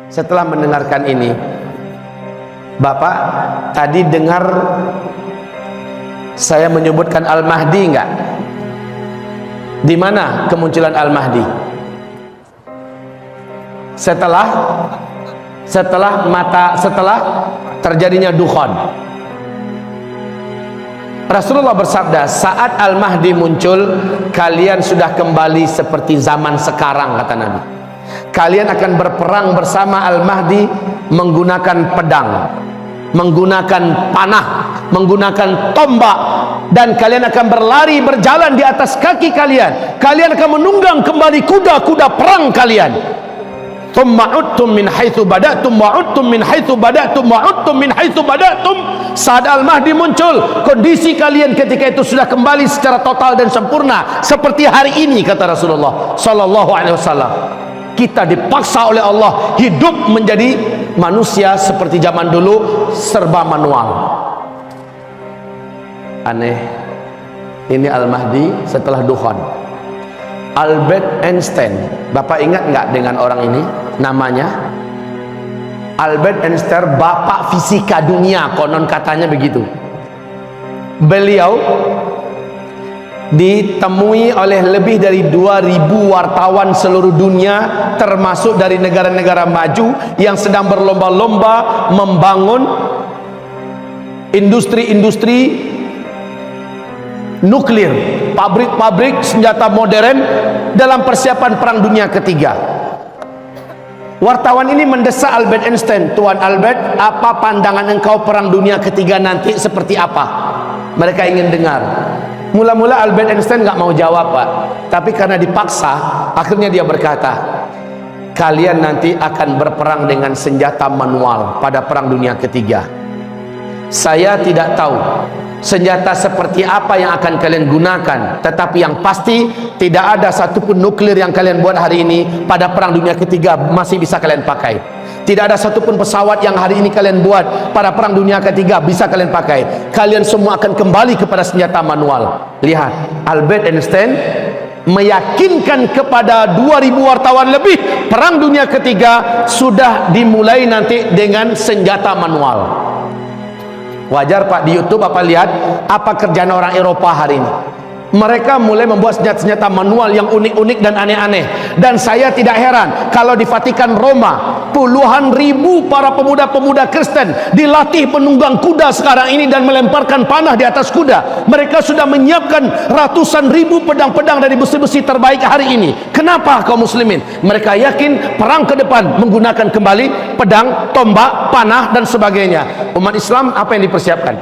Setelah mendengarkan ini, Bapak tadi dengar saya menyebutkan Al-Mahdi enggak? Di mana kemunculan Al-Mahdi? Setelah terjadinya dukhan. Rasulullah bersabda, saat Al-Mahdi muncul, kalian sudah kembali seperti zaman sekarang, kata Nabi. Kalian akan berperang bersama Al-Mahdi menggunakan pedang, menggunakan panah, menggunakan tombak, dan kalian akan berlari berjalan di atas kaki kalian. Kalian akan menunggang kembali kuda-kuda perang kalian. Thumma udtum min haitsu bada'tum wa udtum min haitsu bada'tum wa udtum min haitsu bada'tum. Saat Al-Mahdi muncul, kondisi kalian ketika itu sudah kembali secara total dan sempurna seperti hari ini, kata Rasulullah sallallahu alaihi wasallam. Kita dipaksa oleh Allah hidup menjadi manusia seperti zaman dulu, serba manual. Aneh. Ini Al-Mahdi setelah dukhan. Albert Einstein, Bapak ingat nggak dengan orang ini? Namanya Albert Einstein, bapak fisika dunia, konon katanya begitu. Beliau ditemui oleh lebih dari 2000 wartawan seluruh dunia, termasuk dari negara-negara maju yang sedang berlomba-lomba membangun industri-industri nuklir, pabrik-pabrik senjata modern dalam persiapan perang dunia ketiga. Wartawan ini mendesak Albert Einstein, Tuan Albert, apa pandangan engkau perang dunia ketiga nanti seperti apa? Mereka ingin dengar. Mula-mula Albert Einstein nggak mau jawab, Pak, tapi karena dipaksa, akhirnya dia berkata, kalian nanti akan berperang dengan senjata manual pada perang dunia ketiga. Saya tidak tahu senjata seperti apa yang akan kalian gunakan, tetapi yang pasti tidak ada satupun nuklir yang kalian buat hari ini pada perang dunia ketiga masih bisa kalian pakai. Tidak ada satupun pesawat yang hari ini kalian buat pada perang dunia ketiga bisa kalian pakai. Kalian semua akan kembali kepada senjata manual. Lihat, Albert Einstein meyakinkan kepada 2000 wartawan lebih, perang dunia ketiga sudah dimulai nanti dengan senjata manual. Wajar, Pak, di YouTube Bapak lihat apa kerjaan orang Eropa hari ini. Mereka mulai membuat senjata-senjata manual yang unik-unik dan aneh-aneh. Dan saya tidak heran kalau di Vatikan Roma puluhan ribu para pemuda-pemuda Kristen dilatih menunggang kuda sekarang ini dan melemparkan panah di atas kuda. Mereka sudah menyiapkan ratusan ribu pedang-pedang dari besi-besi terbaik hari ini. Kenapa kaum muslimin? Mereka yakin perang ke depan menggunakan kembali pedang, tombak, panah dan sebagainya. Umat Islam apa yang dipersiapkan?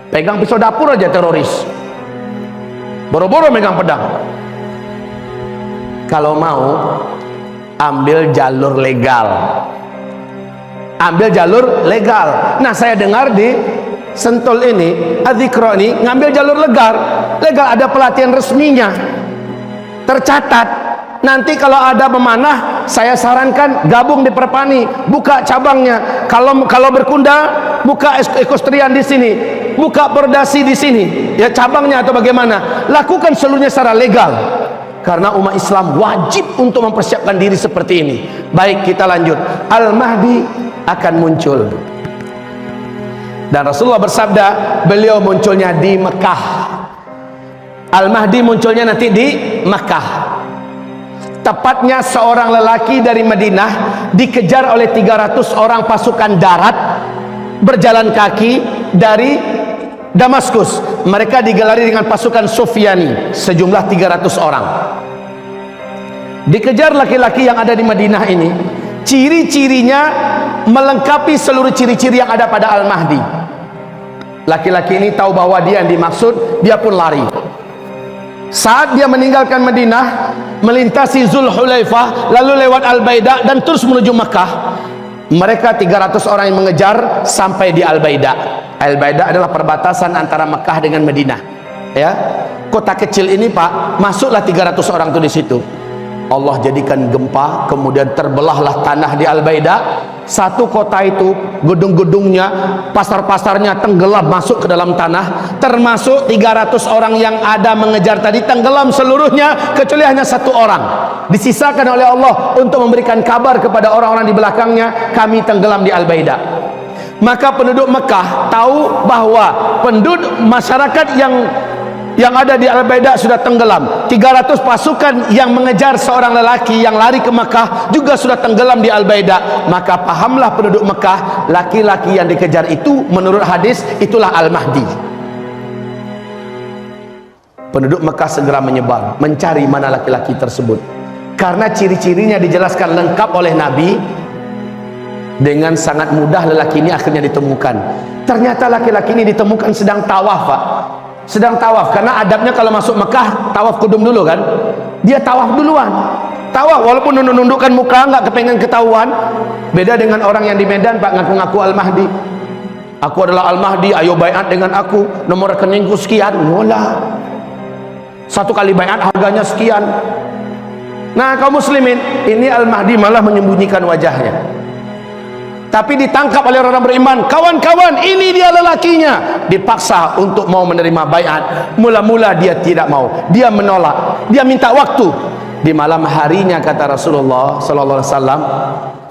Pegang pisau dapur aja teroris, boro-boro megang pedang. Kalau mau ambil jalur legal, ambil jalur legal. Nah, saya dengar di Sentul ini, Adzikra ini ngambil jalur legal. Legal, ada pelatihan resminya, tercatat. Nanti kalau ada memanah, saya sarankan gabung di Perpani, buka cabangnya. Kalau berkuda, buka ekostrian di sini, buka perdasi di sini, ya cabangnya atau bagaimana. Lakukan seluruhnya secara legal. Karena umat Islam wajib untuk mempersiapkan diri seperti ini. Baik, kita lanjut. Al-Mahdi akan muncul. Dan Rasulullah bersabda, beliau munculnya di Mekah. Al-Mahdi munculnya nanti di Mekah. Tepatnya seorang lelaki dari Madinah dikejar oleh 300 orang pasukan darat berjalan kaki dari Damaskus. Mereka digelari dengan pasukan Sufyani, sejumlah 300 orang. Dikejar laki-laki yang ada di Madinah ini. Ciri-cirinya melengkapi seluruh ciri-ciri yang ada pada Al-Mahdi. Laki-laki ini tahu bahwa dia yang dimaksud, dia pun lari. Saat dia meninggalkan Madinah, melintasi Zulhulaifah, lalu lewat Al-Baida dan terus menuju Mekah, mereka 300 orang yang mengejar sampai di Al-Baida. Al-Baida adalah perbatasan antara Mekah dengan Madinah. Ya, kota kecil ini, Pak, masuklah 300 orang itu di situ. Allah jadikan gempa, kemudian terbelahlah tanah di Al-Baida. Satu kota itu, gedung-gedungnya, pasar-pasarnya tenggelam masuk ke dalam tanah. Termasuk 300 orang yang ada mengejar tadi tenggelam seluruhnya, kecuali hanya satu orang. disisakan oleh Allah untuk memberikan kabar kepada orang-orang di belakangnya, kami tenggelam di Al-Baida. Maka penduduk Mekah tahu bahwa penduduk masyarakat yang ada di Al-Baida sudah tenggelam. 300 pasukan yang mengejar seorang lelaki yang lari ke Mekah juga sudah tenggelam di Al-Baida. Maka pahamlah penduduk Mekah, laki-laki yang dikejar itu menurut hadis itulah Al-Mahdi. Penduduk Mekah segera menyebar mencari mana laki-laki tersebut, karena ciri-cirinya dijelaskan lengkap oleh Nabi. Dengan sangat mudah lelaki ini akhirnya ditemukan. Ternyata laki-laki ini ditemukan sedang tawaf, Pak. Sedang tawaf, karena adabnya kalau masuk Mekah tawaf kudum dulu kan. Dia tawaf duluan. Tawaf walaupun nundukkan muka, nggak kepengen ketahuan. Beda dengan orang yang di Medan, Pak, ngaku-ngaku Al-Mahdi. Aku adalah Al-Mahdi, ayo baiat dengan aku, nomor rekeningku sekian. Nolah. Satu kali baiat harganya sekian. Nah, kaum muslimin, ini Al-Mahdi malah menyembunyikan wajahnya. Tapi ditangkap oleh orang beriman. Kawan-kawan, ini dia lelakinya. Dipaksa untuk mau menerima baiat. Mula-mula dia tidak mau, dia menolak, dia minta waktu. Di malam harinya kata Rasulullah sallallahu alaihi wasallam,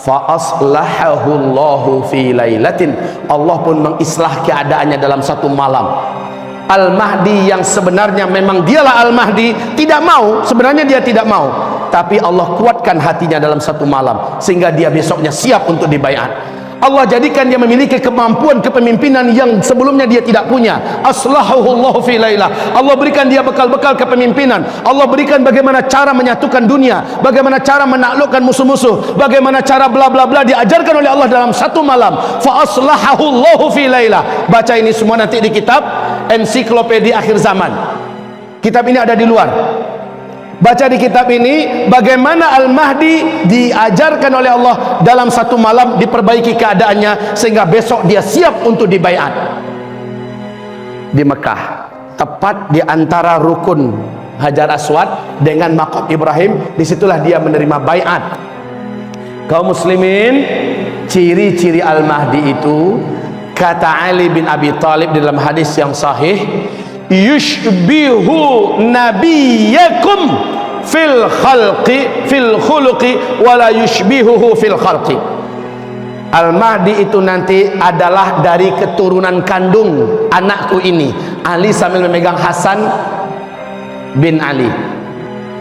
fa aslahahu Allahu fi lailatin. Allah pun mengislah keadaannya dalam satu malam. Al-Mahdi yang sebenarnya memang dialah Al-Mahdi tidak mau, sebenarnya dia tidak mau, tapi Allah kuatkan hatinya dalam satu malam sehingga dia besoknya siap untuk dibaiat. Allah jadikan dia memiliki kemampuan kepemimpinan yang sebelumnya dia tidak punya. Aslahahullahu fi lailah. Allah berikan dia bekal-bekal kepemimpinan. Allah berikan bagaimana cara menyatukan dunia, bagaimana cara menaklukkan musuh-musuh, bagaimana cara bla bla bla diajarkan oleh Allah dalam satu malam. Fa aslahahullahu fi lailah. Baca ini semua nanti di kitab Ensiklopedia Akhir Zaman. Kitab ini ada di luar. Baca di kitab ini bagaimana Al-Mahdi diajarkan oleh Allah dalam satu malam, diperbaiki keadaannya sehingga besok dia siap untuk dibaiat di Mekah, tepat di antara rukun Hajar Aswad dengan Maqam Ibrahim. Disitulah dia menerima baiat. Kaum muslimin, ciri-ciri Al-Mahdi itu kata Ali bin Abi Thalib dalam hadis yang sahih, yushbihu nabiyakum fil khalqi fil khuluqi wala yushbihuhu fil khalqi. Al-Mahdi itu nanti adalah dari keturunan kandung anakku ini. Ali sambil memegang Hasan bin Ali.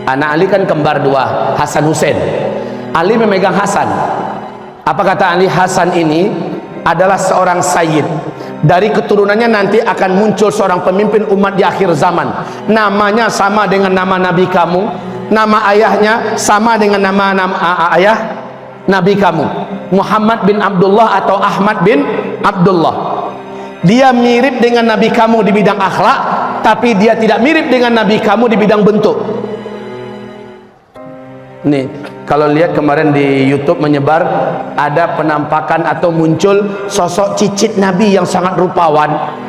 Anak Ali kan kembar dua, Hasan Hussein. Ali memegang Hasan. Apa kata Ali? Hasan ini adalah seorang sayyid. Dari keturunannya nanti akan muncul seorang pemimpin umat di akhir zaman. Namanya sama dengan nama Nabi kamu, nama ayahnya sama dengan nama ayah Nabi kamu, Muhammad bin Abdullah atau Ahmad bin Abdullah. Dia mirip dengan Nabi kamu di bidang akhlak, tapi dia tidak mirip dengan Nabi kamu di bidang bentuk. Nih, kalau lihat kemarin di YouTube menyebar ada penampakan atau muncul sosok cicit Nabi yang sangat rupawan.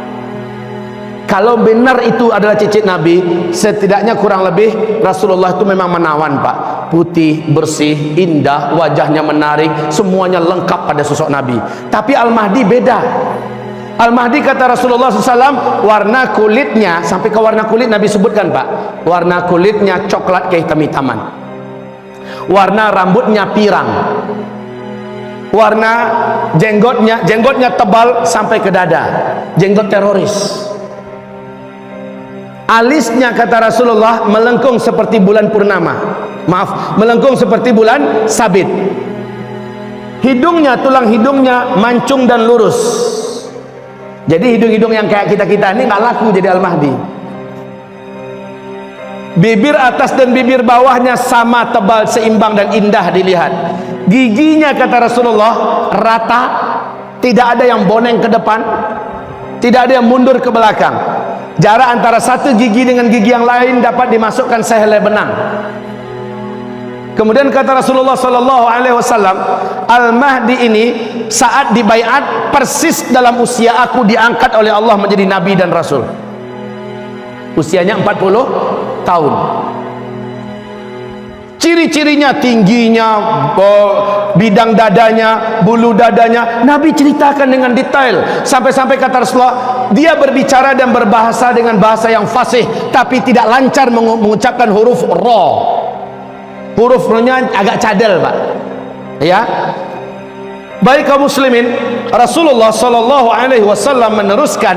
Kalau benar itu adalah cicit Nabi, setidaknya kurang lebih Rasulullah itu memang menawan, Pak. Putih, bersih, indah, wajahnya menarik, semuanya lengkap pada sosok Nabi. Tapi Al-Mahdi beda. Al-Mahdi kata Rasulullah SAW, warna kulitnya, sampai ke warna kulit Nabi sebutkan, Pak, warna kulitnya coklat kehitam-hitaman, warna rambutnya pirang, warna jenggotnya tebal sampai ke dada, jenggot teroris. Alisnya kata Rasulullah melengkung seperti bulan purnama, maaf, melengkung seperti bulan sabit. Hidungnya, tulang hidungnya mancung dan lurus. Jadi hidung-hidung yang kayak kita-kita ini nggak laku jadi Al-Mahdi. Bibir atas dan bibir bawahnya sama tebal, seimbang dan indah dilihat. Giginya kata Rasulullah rata, tidak ada yang boneng ke depan, tidak ada yang mundur ke belakang. Jarak antara satu gigi dengan gigi yang lain dapat dimasukkan sehelai benang. Kemudian kata Rasulullah sallallahu alaihi wasallam, Al-Mahdi ini saat dibaiat persis dalam usia aku diangkat oleh Allah menjadi nabi dan rasul. Usianya 40 tahun. Ciri-cirinya, tingginya, bidang dadanya, bulu dadanya, Nabi ceritakan dengan detail. Sampai-sampai kata Rasulullah, dia berbicara dan berbahasa dengan bahasa yang fasih, tapi tidak lancar mengucapkan huruf ra. hurufnya agak cadel Pak ya. Baik kaum muslimin, Rasulullah Shallallahu Alaihi Wasallam meneruskan,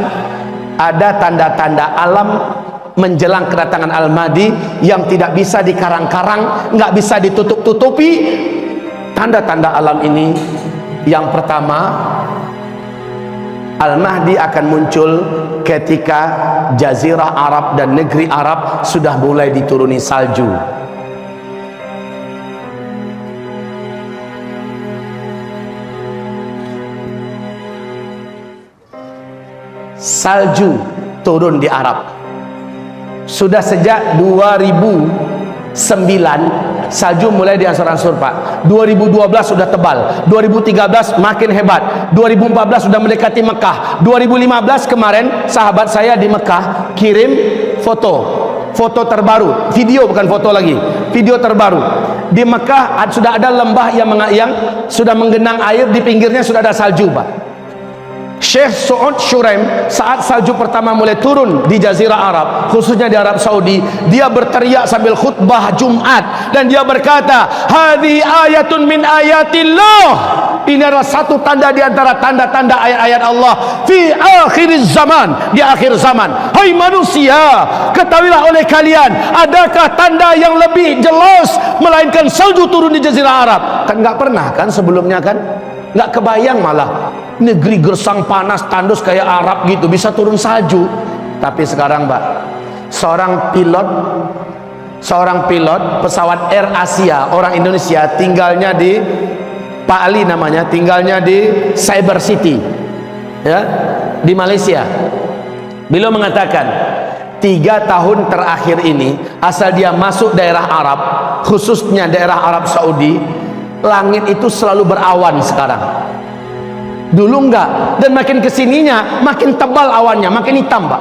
ada tanda-tanda alam menjelang kedatangan Al-Mahdi yang tidak bisa dikarang-karang, nggak bisa ditutup-tutupi. Tanda-tanda alam ini, yang pertama, Al-Mahdi akan muncul ketika Jazirah Arab dan negeri Arab sudah mulai dituruni salju. Salju turun di Arab sudah sejak 2009. Salju mulai diansur-ansur Pak. 2012 sudah tebal, 2013 makin hebat, 2014 sudah mendekati Mekah, 2015 kemarin sahabat saya di Mekah kirim foto terbaru, video bukan foto lagi, video terbaru. Di Mekah sudah ada lembah yang sudah menggenang air, di pinggirnya sudah ada salju Pak. Syekh Saud Shuraim saat salju pertama mulai turun di Jazirah Arab, khususnya di Arab Saudi, dia berteriak sambil khutbah Jumat dan dia berkata, hadhi ayatun min ayatillah, ini adalah satu tanda di antara tanda-tanda ayat-ayat Allah fi akhir zaman, di akhir zaman. Hai manusia, ketahuilah oleh kalian, adakah tanda yang lebih jelas melainkan salju turun di Jazirah Arab? Kan nggak pernah kan sebelumnya kan, nggak kebayang, malah negeri gersang panas tandus kayak Arab gitu bisa turun salju. Tapi sekarang Mbak, seorang pilot pesawat Air Asia orang Indonesia, tinggalnya di Pak Ali namanya, tinggalnya di Cyber City ya, di Malaysia. Beliau mengatakan 3 tahun terakhir ini asal dia masuk daerah Arab, khususnya daerah Arab Saudi, langit itu selalu berawan sekarang. Dulu enggak, dan makin kesininya makin tebal awannya, makin hitam Pak.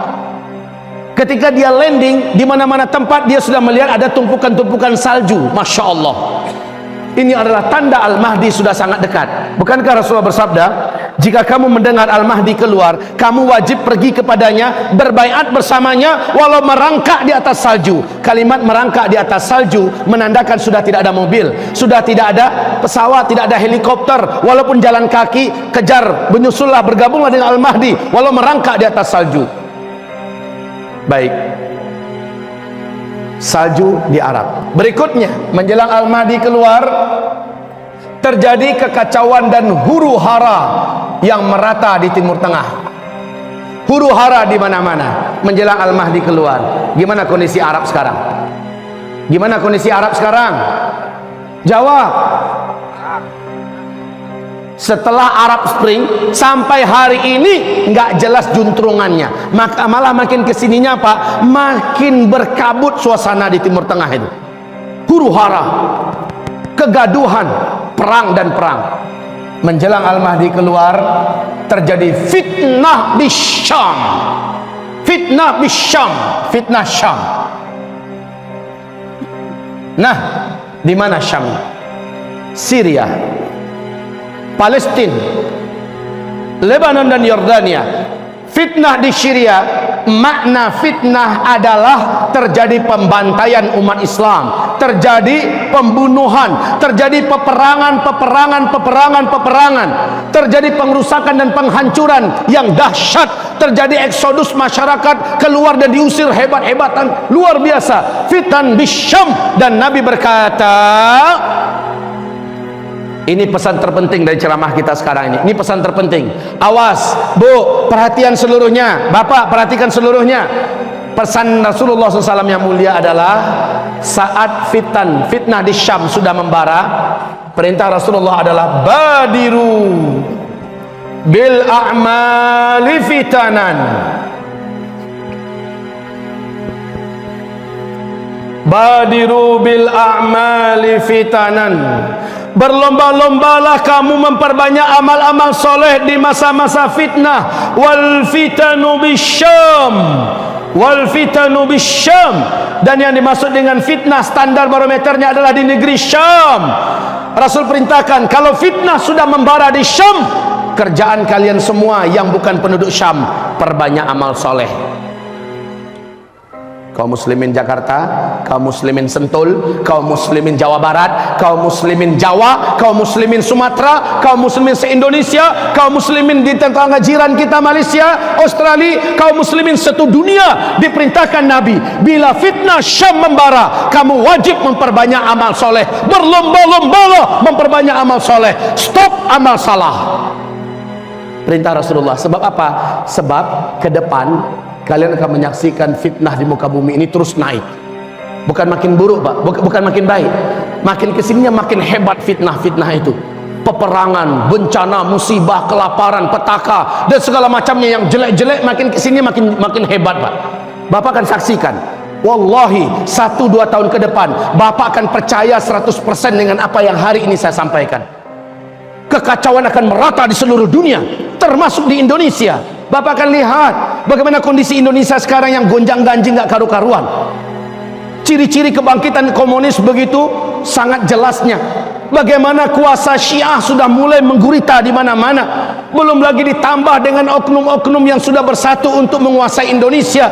Ketika dia landing di mana-mana tempat dia sudah melihat ada tumpukan-tumpukan salju. Masya Allah, ini adalah tanda Al-Mahdi sudah sangat dekat. Bukankah Rasulullah bersabda, jika kamu mendengar Al-Mahdi keluar, kamu wajib pergi kepadanya, berbaiat bersamanya walau merangkak di atas salju. Kalimat merangkak di atas salju menandakan sudah tidak ada mobil, sudah tidak ada pesawat, tidak ada helikopter, walaupun jalan kaki, kejar, menyusullah, bergabunglah dengan Al-Mahdi walau merangkak di atas salju. Baik, salju di Arab. Berikutnya, menjelang Al-Mahdi keluar, terjadi kekacauan dan huru hara yang merata di Timur Tengah. Huru hara di mana-mana menjelang Al-Mahdi keluar. Gimana kondisi Arab sekarang? Gimana kondisi Arab sekarang? Jawab. Setelah Arab Spring sampai hari ini nggak jelas juntrungannya, maka malah makin kesininya Pak, makin berkabut suasana di Timur Tengah itu. Huru hara, kegaduhan, perang dan perang. Menjelang Al-Mahdi keluar, terjadi fitnah di Syam. Fitnah di Syam, fitnah Syam. Nah, di mana Syam? Syria, Palestina, Lebanon dan Yordania. Fitnah di Syria, makna fitnah adalah terjadi pembantaian umat Islam, terjadi pembunuhan, terjadi peperangan, terjadi pengrusakan dan penghancuran yang dahsyat, terjadi eksodus masyarakat keluar dan diusir hebat-hebatan luar biasa. Fitan bisyam, dan Nabi berkata, ini pesan terpenting dari ceramah kita sekarang ini. Ini pesan terpenting. Awas, Bu, perhatian seluruhnya. Bapak, perhatikan seluruhnya. Pesan Rasulullah SAW yang mulia adalah saat fitnah di Syam sudah membara, perintah Rasulullah adalah badiru bil a'mali fitanan. Badiru bil a'mali fitanan. Berlomba-lombalah kamu memperbanyak amal-amal soleh di masa-masa fitnah. Wal fitanu bisyam, wal fitanu bisyam. Dan yang dimaksud dengan fitnah, standar barometernya adalah di negeri Syam. Rasul perintahkan, kalau fitnah sudah membara di Syam, kerjaan kalian semua yang bukan penduduk Syam, perbanyak amal soleh. kaum muslimin Jakarta, kaum muslimin Sentul, kaum muslimin Jawa Barat, kaum muslimin Jawa, kaum muslimin Sumatera, kaum muslimin se-Indonesia, kaum muslimin di tetangga jiran kita Malaysia, Australia, kaum muslimin satu dunia. Diperintahkan Nabi, bila fitnah Syam membara, kamu wajib memperbanyak amal soleh, berlomba-lomba memperbanyak amal soleh, stop amal salah. Perintah Rasulullah. Sebab apa? Sebab ke depan kalian akan menyaksikan fitnah di muka bumi ini terus naik. Bukan makin buruk, Pak. Bukan makin baik. Makin kesininya makin hebat fitnah-fitnah itu. Peperangan, bencana, musibah, kelaparan, petaka, dan segala macamnya yang jelek-jelek makin kesini makin hebat, Pak. Bapak akan saksikan. Wallahi 1-2 tahun ke depan Bapak akan percaya 100% dengan apa yang hari ini saya sampaikan. Kekacauan akan merata di seluruh dunia, termasuk di Indonesia. Bapak akan lihat bagaimana kondisi Indonesia sekarang yang gonjang-ganjing gak karu-karuan. Ciri-ciri kebangkitan komunis begitu sangat jelasnya. Bagaimana kuasa Syiah sudah mulai menggurita di mana-mana. Belum lagi ditambah dengan oknum-oknum yang sudah bersatu untuk menguasai Indonesia.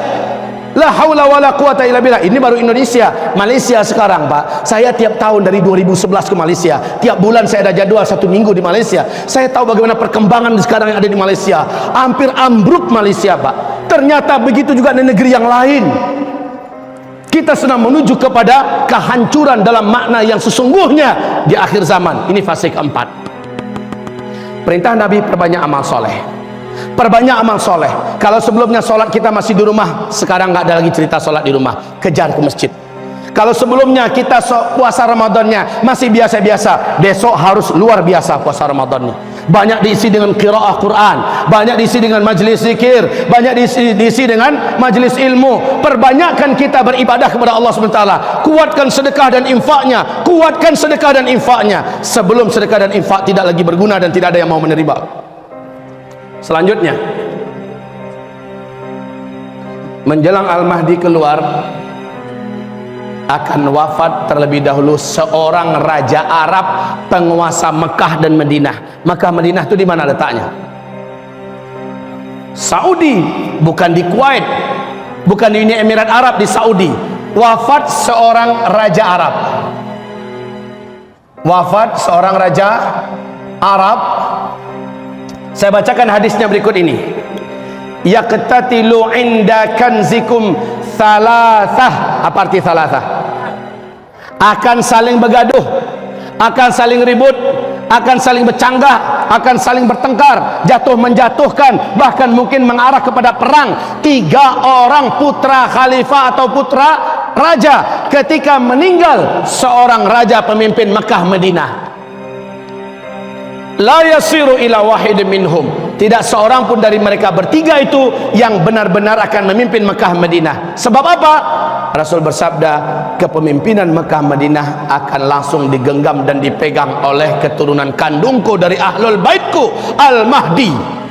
La haula wala quwata illa billah. Ini baru Indonesia. Malaysia sekarang, Pak, saya tiap tahun dari 2011 ke Malaysia. Tiap bulan saya ada jadwal 1 minggu di Malaysia. Saya tahu bagaimana perkembangan sekarang yang ada di Malaysia. Hampir ambruk Malaysia, Pak. Ternyata begitu juga di negeri yang lain. Kita sedang menuju kepada kehancuran dalam makna yang sesungguhnya di akhir zaman. Ini fase keempat. Perintah Nabi, perbanyak amal soleh. Perbanyak amal soleh. Kalau sebelumnya solat kita masih di rumah, sekarang nggak ada lagi cerita solat di rumah, kejar ke masjid. Kalau sebelumnya kita puasa Ramadannya masih biasa-biasa, besok harus luar biasa puasa Ramadannya. Banyak diisi dengan qiraah Quran, banyak diisi dengan majlis zikir, banyak diisi dengan majlis ilmu. Perbanyakkan kita beribadah kepada Allah SWT. Kuatkan sedekah dan infaknya, kuatkan sedekah dan infaknya. Sebelum sedekah dan infak tidak lagi berguna dan tidak ada yang mau menerima. Selanjutnya, menjelang Al-Mahdi keluar, akan wafat terlebih dahulu seorang raja Arab, penguasa Mekah dan Madinah. Mekah Madinah itu di mana letaknya? Saudi, bukan di Kuwait, bukan di Uni Emirat Arab, di Saudi. Wafat seorang raja Arab. Wafat seorang raja Arab. Saya bacakan hadisnya berikut ini. Yaqtatilu inda kanzikum thalathah. Apa arti thalathah? Akan saling bergaduh, akan saling ribut, akan saling bercanggah, akan saling bertengkar, jatuh menjatuhkan, bahkan mungkin mengarah kepada perang. 3 orang putra khalifah atau putra raja ketika meninggal seorang raja pemimpin Mekah Madinah. La yasiru ila wahid minhum. Tidak seorang pun dari mereka bertiga itu yang benar-benar akan memimpin Mekah Madinah. Sebab apa? Rasul bersabda, kepemimpinan Mekah Madinah akan langsung digenggam dan dipegang oleh keturunan kandungku dari ahlul baitku, Al-Mahdi.